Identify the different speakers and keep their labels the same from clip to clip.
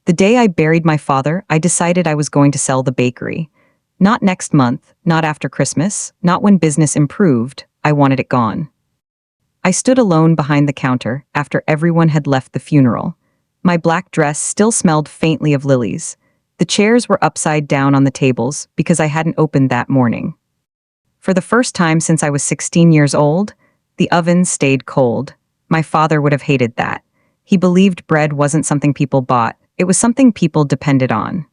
Speaker 1: The day I buried my father, I decided I was going to sell the bakery. Not next month, not after Christmas, not when business improved. I wanted it gone. I stood alone behind the counter after everyone had left the funeral. My black dress still smelled faintly of lilies. The chairs were upside down on the tables because I hadn't opened that morning. For the first time since I was 16 years old, the oven stayed cold. My father would have hated that. He believed bread wasn't something people bought, it was something people depended on.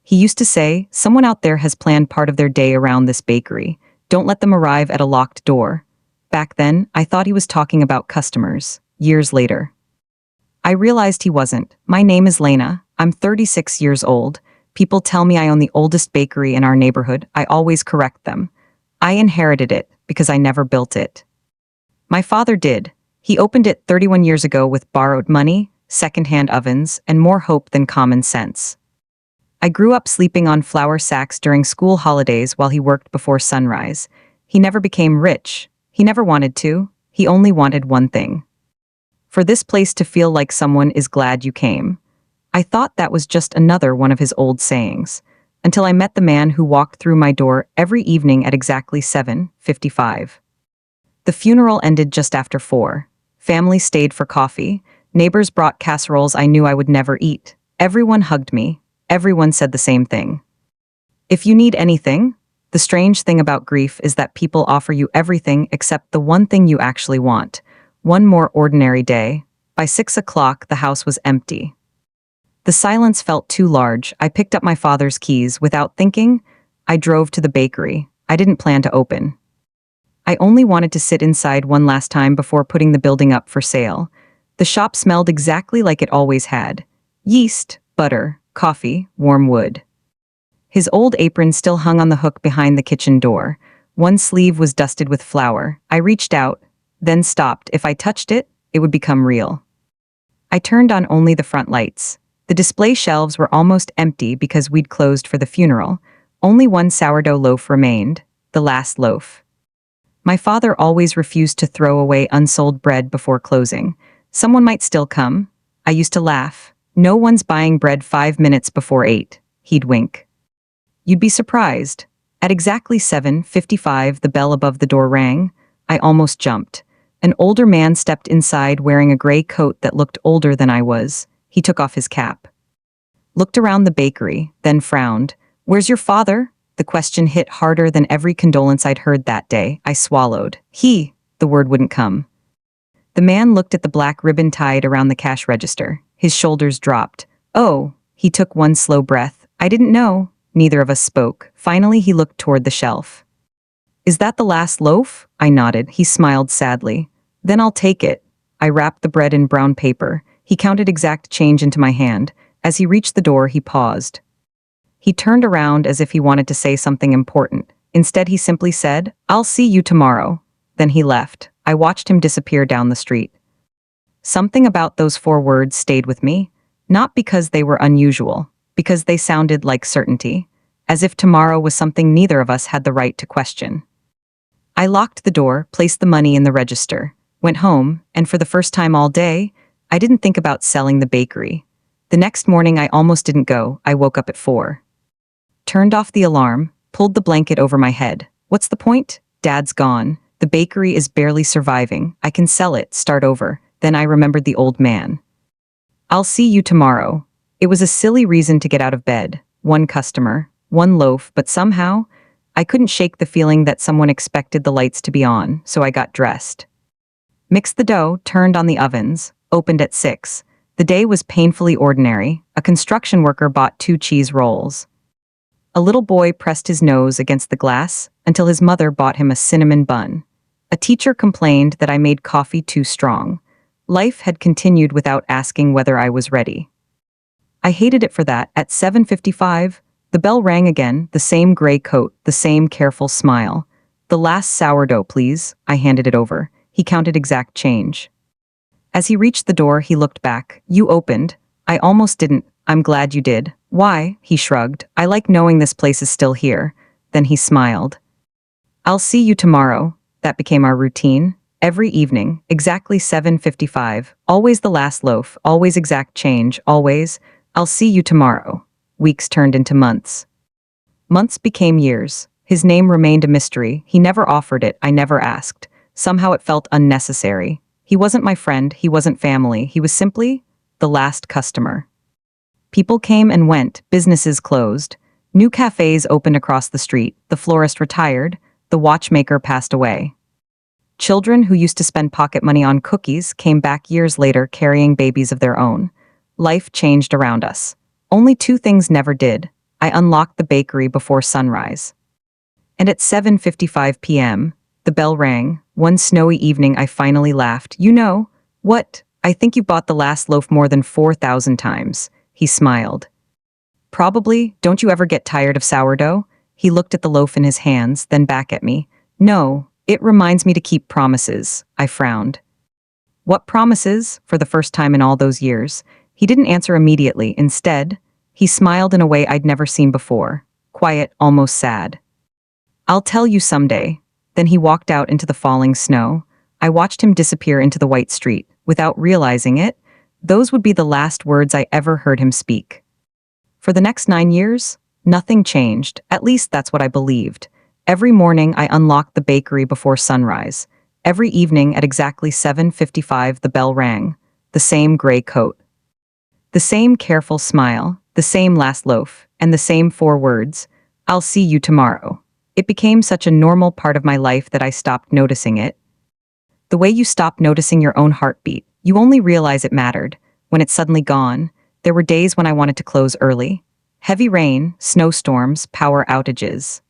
Speaker 1: He used to say, "Someone out there has planned part of their day around this bakery. Don't let them arrive at a locked door." Back then, I thought he was talking about customers. Years later, I realized he wasn't. My name is Lena. I'm 36 years old. People tell me I own the oldest bakery in our neighborhood. I always correct them. I inherited it because I never built it. My father did. He opened it 31 years ago with borrowed money, second-hand ovens, and more hope than common sense. I grew up sleeping on flour sacks during school holidays while he worked before sunrise. He never became rich. He never wanted to. He only wanted one thing: for this place to feel like someone is glad you came. I thought that was just another one of his old sayings, until I met the man who walked through my door every evening at exactly 7:55. The funeral ended just after 4. Family stayed for coffee. Neighbors brought casseroles I knew I would never eat. Everyone hugged me. Everyone said the same thing: "If you need anything." The strange thing about grief is that people offer you everything except the one thing you actually want. One more ordinary day. By 6 o'clock, the house was empty. The silence felt too large. I picked up my father's keys without thinking. I drove to the bakery. I didn't plan to open. I only wanted to sit inside one last time before putting the building up for sale. The shop smelled exactly like it always had: yeast, butter, coffee, warm wood. His old apron still hung on the hook behind the kitchen door. One sleeve was dusted with flour. I reached out, then stopped. If I touched it, it would become real. I turned on only the front lights. The display shelves were almost empty because we'd closed for the funeral. Only one sourdough loaf remained, the last loaf. My father always refused to throw away unsold bread before closing. Someone might still come. I used to laugh. "No one's buying bread 5 minutes before 8. He'd wink. "You'd be surprised." At exactly 7:55, the bell above the door rang. I almost jumped. An older man stepped inside wearing a gray coat that looked older than I was. He took off his cap, looked around the bakery, then frowned. "Where's your father?" The question hit harder than every condolence I'd heard that day. I swallowed. The word wouldn't come. The man looked at the black ribbon tied around the cash register. His shoulders dropped. "Oh." He took one slow breath. "I didn't know." Neither of us spoke. Finally, he looked toward the shelf. "Is that the last loaf?" I nodded. He smiled sadly. "Then I'll take it." I wrapped the bread in brown paper. He counted exact change into my hand. As he reached the door, he paused. He turned around as if he wanted to say something important. Instead, he simply said, "I'll see you tomorrow." Then he left. I watched him disappear down the street. Something about those 4 words stayed with me, not because they were unusual, because they sounded like certainty, as if tomorrow was something neither of us had the right to question. I locked the door, placed the money in the register, went home, and for the first time all day, I didn't think about selling the bakery. The next morning I almost didn't go. I woke up at 4. Turned off the alarm, pulled the blanket over my head. What's the point? Dad's gone. The bakery is barely surviving. I can sell it, start over. Then I remembered the old man. "I'll see you tomorrow." It was a silly reason to get out of bed. One customer, one loaf, but somehow, I couldn't shake the feeling that someone expected the lights to be on, so I got dressed. Mixed the dough, turned on the ovens, opened at 6. The day was painfully ordinary. A construction worker bought 2 cheese rolls. A little boy pressed his nose against the glass until his mother bought him a cinnamon bun. A teacher complained that I made coffee too strong. Life had continued without asking whether I was ready. I hated it for that. At 7:55, the bell rang again, the same gray coat, the same careful smile. "The last sourdough, please." I handed it over. He counted exact change. As he reached the door, he looked back. "You opened." I almost didn't. "I'm glad you did." "Why?" He shrugged. "I like knowing this place is still here." Then he smiled. "I'll see you tomorrow." That became our routine. Every evening, exactly 7:55, always the last loaf, always exact change, always, I'll see you tomorrow. Weeks turned into months. Months became years. His name remained a mystery. He never offered it. I never asked. Somehow it felt unnecessary. He wasn't my friend. He wasn't family. He was simply the last customer. People came and went. Businesses closed. New cafes opened across the street. The florist retired. The watchmaker passed away. Children who used to spend pocket money on cookies came back years later carrying babies of their own. Life changed around us. Only two things never did. I unlocked the bakery before sunrise. And at 7:55 p.m., the bell rang. One snowy evening I finally laughed. You know, what? I think you bought the last loaf more than 4,000 times. He smiled. Probably. Don't you ever get tired of sourdough? He looked at the loaf in his hands, then back at me. No, it reminds me to keep promises. I frowned. What promises? For the first time in all those years. He didn't answer immediately. Instead, he smiled in a way I'd never seen before. Quiet, almost sad. I'll tell you someday. Then he walked out into the falling snow. I watched him disappear into the white street. Without realizing it, those would be the last words I ever heard him speak. For the next 9 years, nothing changed. At least that's what I believed. Every morning I unlocked the bakery before sunrise. Every evening at exactly 7:55 the bell rang. The same gray coat. The same careful smile, the same last loaf, and the same 4 words, I'll see you tomorrow. It became such a normal part of my life that I stopped noticing it. The way you stop noticing your own heartbeat, you only realize it mattered. When it's suddenly gone, there were days when I wanted to close early. Heavy rain, snowstorms, power outages.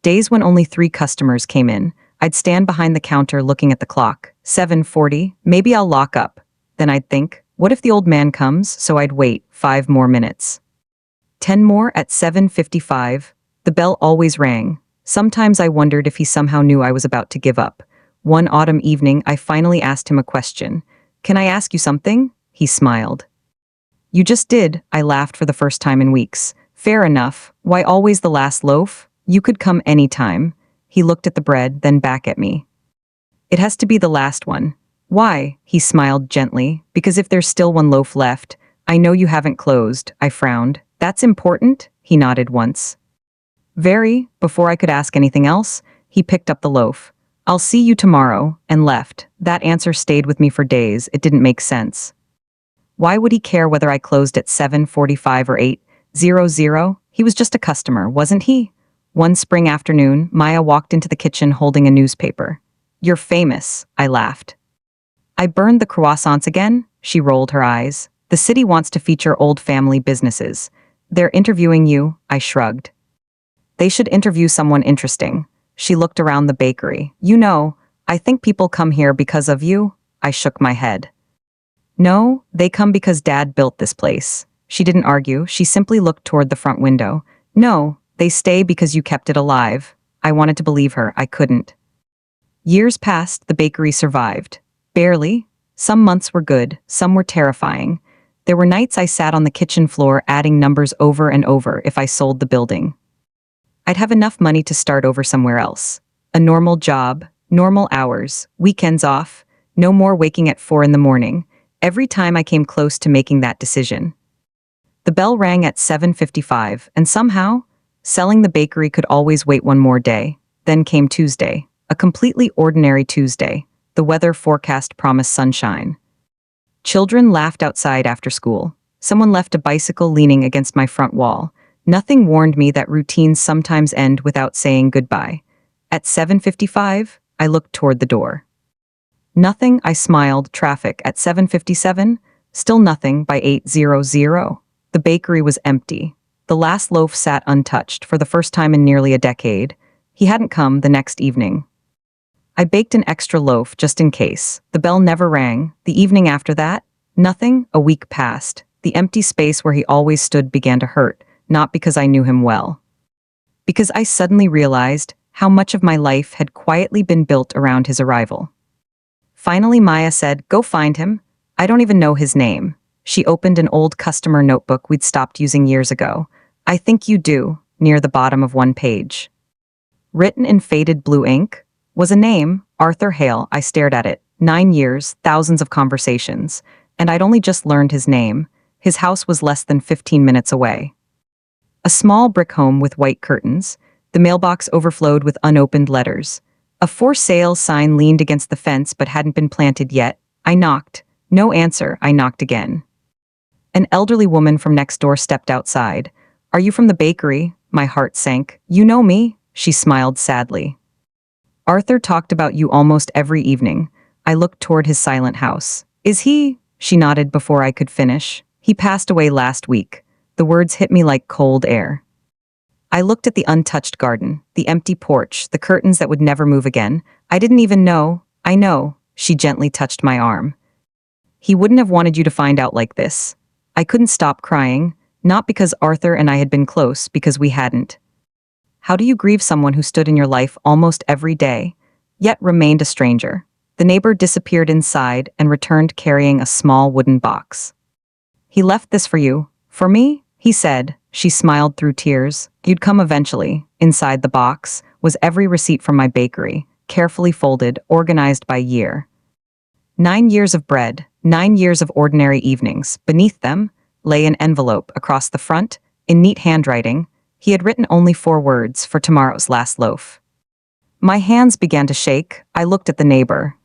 Speaker 1: Days when only 3 customers came in. I'd stand behind the counter looking at the clock. 7:40, maybe I'll lock up. Then I'd think, what if the old man comes? So I'd wait 5 more minutes. 10 more at 7:55. The bell always rang. Sometimes I wondered if he somehow knew I was about to give up. One autumn evening, I finally asked him a question. Can I ask you something? He smiled. You just did. I laughed for the first time in weeks. Fair enough. Why always the last loaf? You could come any time. He looked at the bread, then back at me. It has to be the last one. Why? He smiled gently. Because if there's still one loaf left, I know you haven't closed. I frowned. That's important? He nodded once. Very. Before I could ask anything else, he picked up the loaf. I'll see you tomorrow, and left. That answer stayed with me for days. It didn't make sense. Why would he care whether I closed at 7:45 or 8:00? He was just a customer, wasn't he? One spring afternoon, Maya walked into the kitchen holding a newspaper. You're famous, I laughed. I burned the croissants again? She rolled her eyes. The city wants to feature old family businesses. They're interviewing you, I shrugged. They should interview someone interesting. She looked around the bakery. You know, I think people come here because of you. I shook my head. No, they come because Dad built this place. She didn't argue. She simply looked toward the front window. No, they stay because you kept it alive. I wanted to believe her. I couldn't. Years passed. The bakery survived. Barely. Some months were good. Some were terrifying. There were nights I sat on the kitchen floor adding numbers over and over if I sold the building. I'd have enough money to start over somewhere else. A normal job, normal hours, weekends off, no more waking at 4 in the morning. Every time I came close to making that decision. The bell rang at 7:55, and somehow, selling the bakery could always wait one more day. Then came Tuesday, a completely ordinary Tuesday. The weather forecast promised sunshine. Children laughed outside after school. Someone left a bicycle leaning against my front wall. Nothing warned me that routines sometimes end without saying goodbye. At 7:55, I looked toward the door. Nothing, I smiled. Traffic. At 7:57, still nothing. By 8:00, the bakery was empty. The last loaf sat untouched for the first time in nearly a decade. He hadn't come the next evening. I baked an extra loaf just in case. The bell never rang. The evening after that, nothing. A week passed. The empty space where he always stood began to hurt, not because I knew him well. Because I suddenly realized how much of my life had quietly been built around his arrival. Finally, Maya said, go find him. I don't even know his name. She opened an old customer notebook we'd stopped using years ago. I think you do, near the bottom of one page. Written in faded blue ink was a name, Arthur Hale. I stared at it. 9 years, thousands of conversations, and I'd only just learned his name. His house was less than 15 minutes away. A small brick home with white curtains. The mailbox overflowed with unopened letters. A for sale sign leaned against the fence but hadn't been planted yet. I knocked. No answer. I knocked again. An elderly woman from next door stepped outside. "Are you from the bakery?" My heart sank. "You know me?" She smiled sadly. "Arthur talked about you almost every evening." I looked toward his silent house. "Is he?" She nodded before I could finish. "He passed away last week." The words hit me like cold air. I looked at the untouched garden, the empty porch, the curtains that would never move again. I didn't even know. "I know." She gently touched my arm. "He wouldn't have wanted you to find out like this." I couldn't stop crying, not because Arthur and I had been close, because we hadn't. How do you grieve someone who stood in your life almost every day, yet remained a stranger? The neighbor disappeared inside and returned carrying a small wooden box. "He left this for you." "For me?" he said. She smiled through tears. "You'd come eventually." Inside the box was every receipt from my bakery, carefully folded, organized by year. 9 years of bread, 9 years of ordinary evenings. Beneath them lay an envelope. Across the front, in neat handwriting, he had written only 4 words: "For tomorrow's last loaf." My hands began to shake. I looked at the neighbor.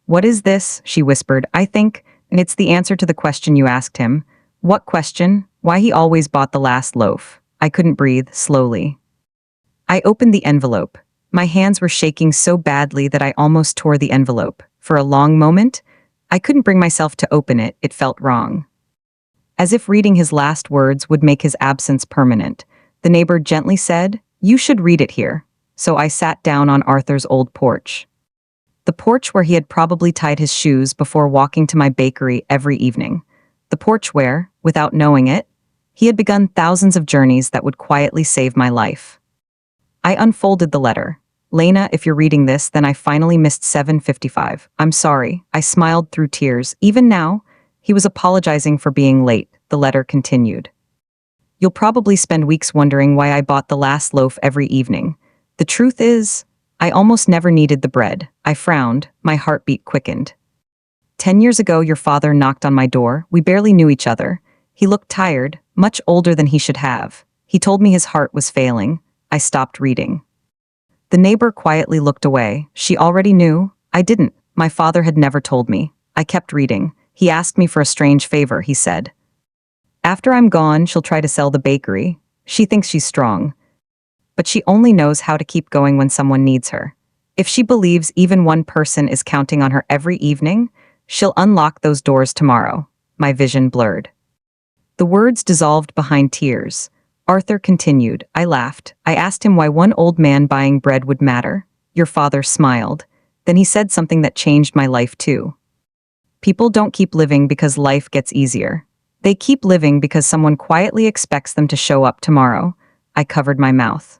Speaker 1: "What is this?" she whispered. "I think it's the answer to the question you asked him." "What question?" "Why he always bought the last loaf." I couldn't breathe. Slowly I opened the envelope. My hands were shaking so badly that I almost tore the envelope. For a long moment, I couldn't bring myself to open it. It felt wrong. As if reading his last words would make his absence permanent, the neighbor gently said, "You should read it here." So I sat down on Arthur's old porch. The porch where he had probably tied his shoes before walking to my bakery every evening. The porch where, without knowing it, he had begun thousands of journeys that would quietly save my life. I unfolded the letter. "Lena, if you're reading this, then I finally missed 7:55. I'm sorry." I smiled through tears. Even now, he was apologizing for being late. The letter continued. "You'll probably spend weeks wondering why I bought the last loaf every evening. The truth is, I almost never needed the bread." I frowned. My heartbeat quickened. 10 years ago, your father knocked on my door. We barely knew each other. He looked tired, much older than he should have. He told me his heart was failing. I stopped reading. The neighbor quietly looked away. She already knew. I didn't. My father had never told me. I kept reading. "He asked me for a strange favor," he said. "After I'm gone, she'll try to sell the bakery. She thinks she's strong. But she only knows how to keep going when someone needs her. If she believes even one person is counting on her every evening, she'll unlock those doors tomorrow." My vision blurred. The words dissolved behind tears. Arthur continued. I laughed. I asked him why one old man buying bread would matter. Your father smiled. Then he said something that changed my life too. People don't keep living because life gets easier. They keep living because someone quietly expects them to show up tomorrow. I covered my mouth.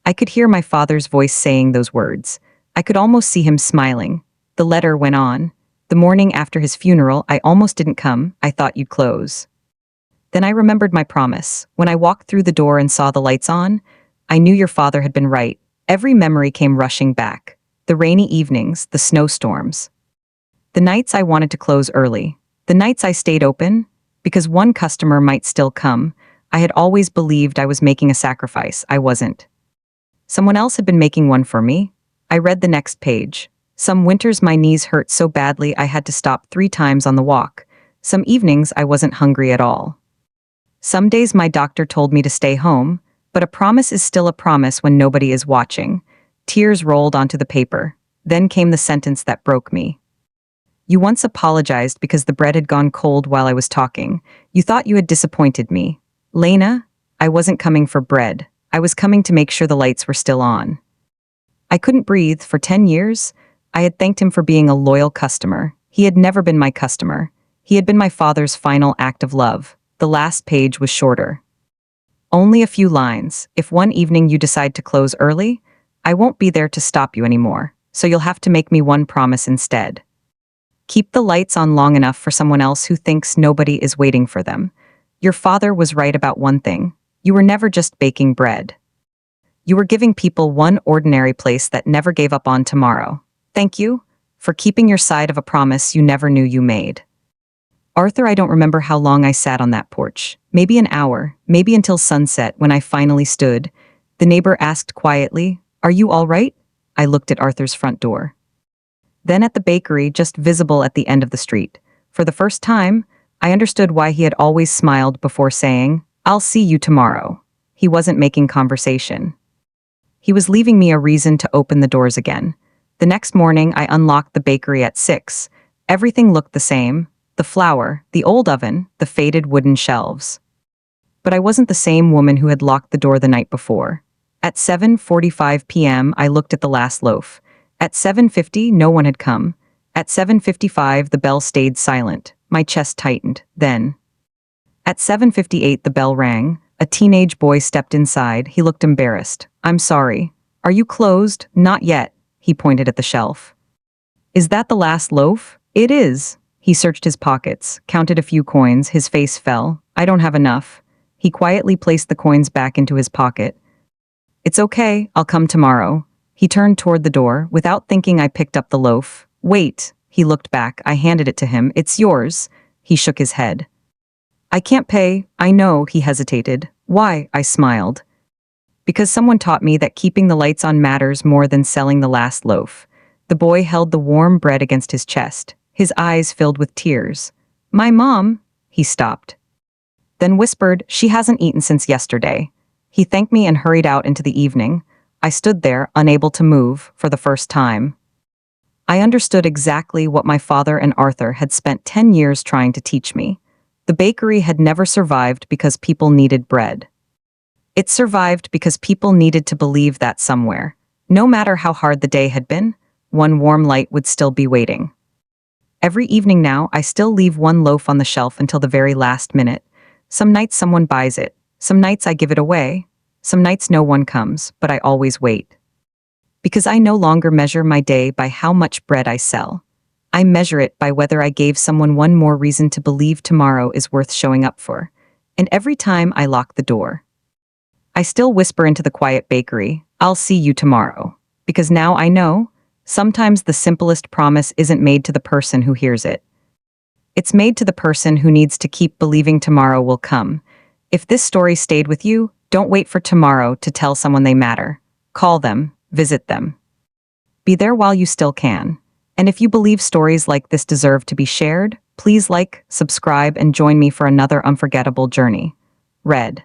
Speaker 1: I could hear my father's voice saying those words. I could almost see him smiling. The letter went on. "The morning after his funeral, I almost didn't come. I thought you'd close." Then I remembered my promise. When I walked through the door and saw the lights on, I knew your father had been right. Every memory came rushing back. The rainy evenings, the snowstorms. The nights I wanted to close early. The nights I stayed open, because one customer might still come. I had always believed I was making a sacrifice. I wasn't. Someone else had been making one for me. I read the next page. Some winters my knees hurt so badly I had to stop 3 times on the walk. Some evenings I wasn't hungry at all. Some days my doctor told me to stay home, but a promise is still a promise when nobody is watching. Tears rolled onto the paper. Then came the sentence that broke me. "You once apologized because the bread had gone cold while I was talking. You thought you had disappointed me." Lena, I wasn't coming for bread. I was coming to make sure the lights were still on. I couldn't breathe. For 10 years, I had thanked him for being a loyal customer. He had never been my customer. He had been my father's final act of love. The last page was shorter. Only a few lines. "If one evening you decide to close early, I won't be there to stop you anymore. So you'll have to make me one promise instead. Keep the lights on long enough for someone else who thinks nobody is waiting for them. Your father was right about one thing. You were never just baking bread. You were giving people one ordinary place that never gave up on tomorrow. Thank you for keeping your side of a promise you never knew you made." Arthur, I don't remember how long I sat on that porch. Maybe an hour, maybe until sunset when I finally stood. The neighbor asked quietly, "Are you all right?" I looked at Arthur's front door. Then at the bakery, just visible at the end of the street. For the first time, I understood why he had always smiled before saying, "I'll see you tomorrow." He wasn't making conversation. He was leaving me a reason to open the doors again. The next morning, I unlocked the bakery at 6. Everything looked the same: the flour, the old oven, the faded wooden shelves. But I wasn't the same woman who had locked the door the night before. At 7:45 p.m., I looked at the last loaf. At 7:50, no one had come. At 7:55, the bell stayed silent. My chest tightened. Then, at 7:58, the bell rang. A teenage boy stepped inside. He looked embarrassed. "I'm sorry. Are you closed?" "Not yet." He pointed at the shelf. "Is that the last loaf?" "It is." He searched his pockets, counted a few coins. His face fell. "I don't have enough." He quietly placed the coins back into his pocket. "It's okay. I'll come tomorrow." He turned toward the door. Without thinking, I picked up the loaf. "Wait." He looked back. I handed it to him. "It's yours." He shook his head. "I can't pay." "I know." He hesitated. "Why?" I smiled. "Because someone taught me that keeping the lights on matters more than selling the last loaf." The boy held the warm bread against his chest. His eyes filled with tears. "My mom." He stopped. Then whispered, "She hasn't eaten since yesterday." He thanked me and hurried out into the evening. I stood there, unable to move, for the first time. I understood exactly what my father and Arthur had spent 10 years trying to teach me. The bakery had never survived because people needed bread. It survived because people needed to believe that somewhere, no matter how hard the day had been, one warm light would still be waiting. Every evening now, I still leave one loaf on the shelf until the very last minute. Some nights someone buys it. Some nights I give it away. Some nights no one comes, but I always wait. Because I no longer measure my day by how much bread I sell. I measure it by whether I gave someone one more reason to believe tomorrow is worth showing up for. And every time I lock the door, I still whisper into the quiet bakery, "I'll see you tomorrow." Because now I know, sometimes the simplest promise isn't made to the person who hears it. It's made to the person who needs to keep believing tomorrow will come. If this story stayed with you, don't wait for tomorrow to tell someone they matter. Call them, visit them. Be there while you still can. And if you believe stories like this deserve to be shared, please like, subscribe, and join me for another unforgettable journey. Red.